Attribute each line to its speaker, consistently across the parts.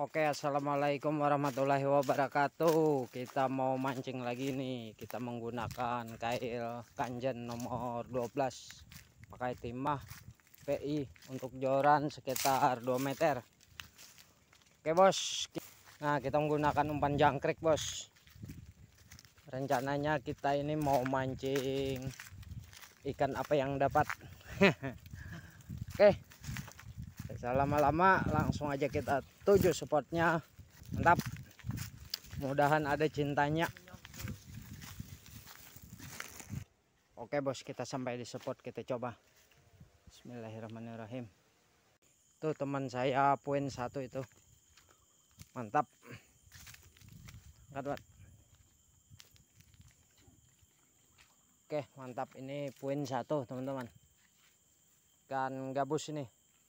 Speaker 1: Oke, assalamualaikum warahmatullahi wabarakatuh. Kita mau mancing lagi nih. Kita menggunakan kail Kanjen nomor 12 pakai timah PI untuk joran sekitar 2 meter. Oke bos, nah kita menggunakan umpan jangkrik bos. Rencananya kita ini mau mancing ikan apa yang dapat. Oke, lama-lama langsung aja kita tuju spotnya. Mantap, mudahan ada cintanya. Oke bos, kita sampai di spot, kita coba. Bismillahirrahmanirrahim. Tuh teman saya poin 1 itu, mantap. Angkat. Oke mantap, ini poin 1 teman-teman, ikan gabus ini.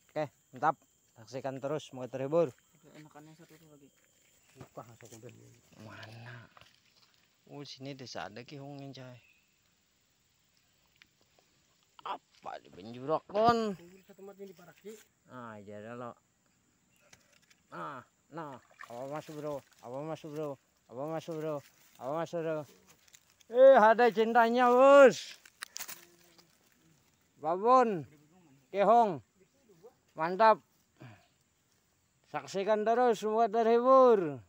Speaker 1: Oke mantap, saksikan terus, semoga terhibur.
Speaker 2: Enakannya satu lagi.
Speaker 1: Buka masuk udah. Mana? Sini desa ada kihongin cai. Apa di penjurok kon? Ah, jadi lo. Nah, apa masuk bro? Apa masuk bro? Apa masuk bro? Apa masuk bro? Ada cintanya bos. Babon, kehong, mantap. Saksikan terus, semoga terhibur.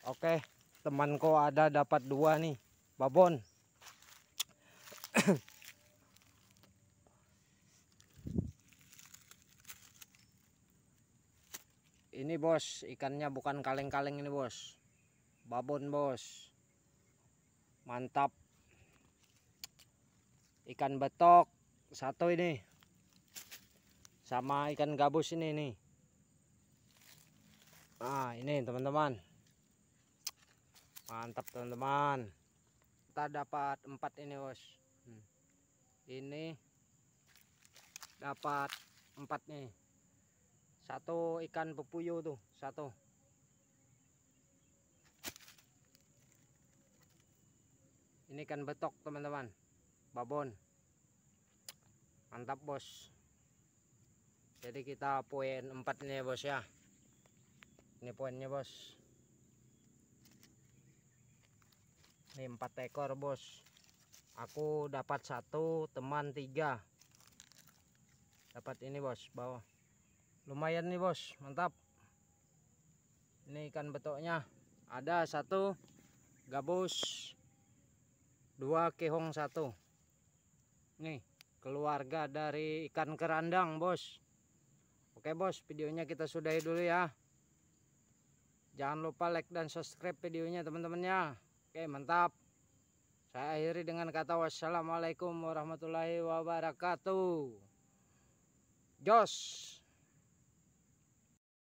Speaker 1: Oke, temanku ada dapat 2 nih, babon. Ini bos, ikannya bukan kaleng-kaleng ini bos, babon bos, mantap. Ikan betok 1 ini, sama ikan gabus ini nih. Ini teman-teman, mantap teman-teman. Kita dapat 4 ini bos. Ini dapat 4 nih. 1 ikan pepuyuh tuh 1. Ini ikan betok teman-teman, babon, mantap bos. Jadi kita poin 4 nih bos ya. Ini poinnya bos. Ini 4 ekor bos. Aku dapat 1, teman 3. Dapat ini bos, bawah. Lumayan nih bos, mantap. Ini ikan betoknya. Ada 1 gabus, 2 kehong 1. Nih, keluarga dari ikan kerandang bos. Oke bos, videonya kita sudahi dulu ya. Jangan lupa like dan subscribe videonya teman-teman ya. Oke mantap. Saya akhiri dengan kata wassalamualaikum warahmatullahi wabarakatuh. Jos.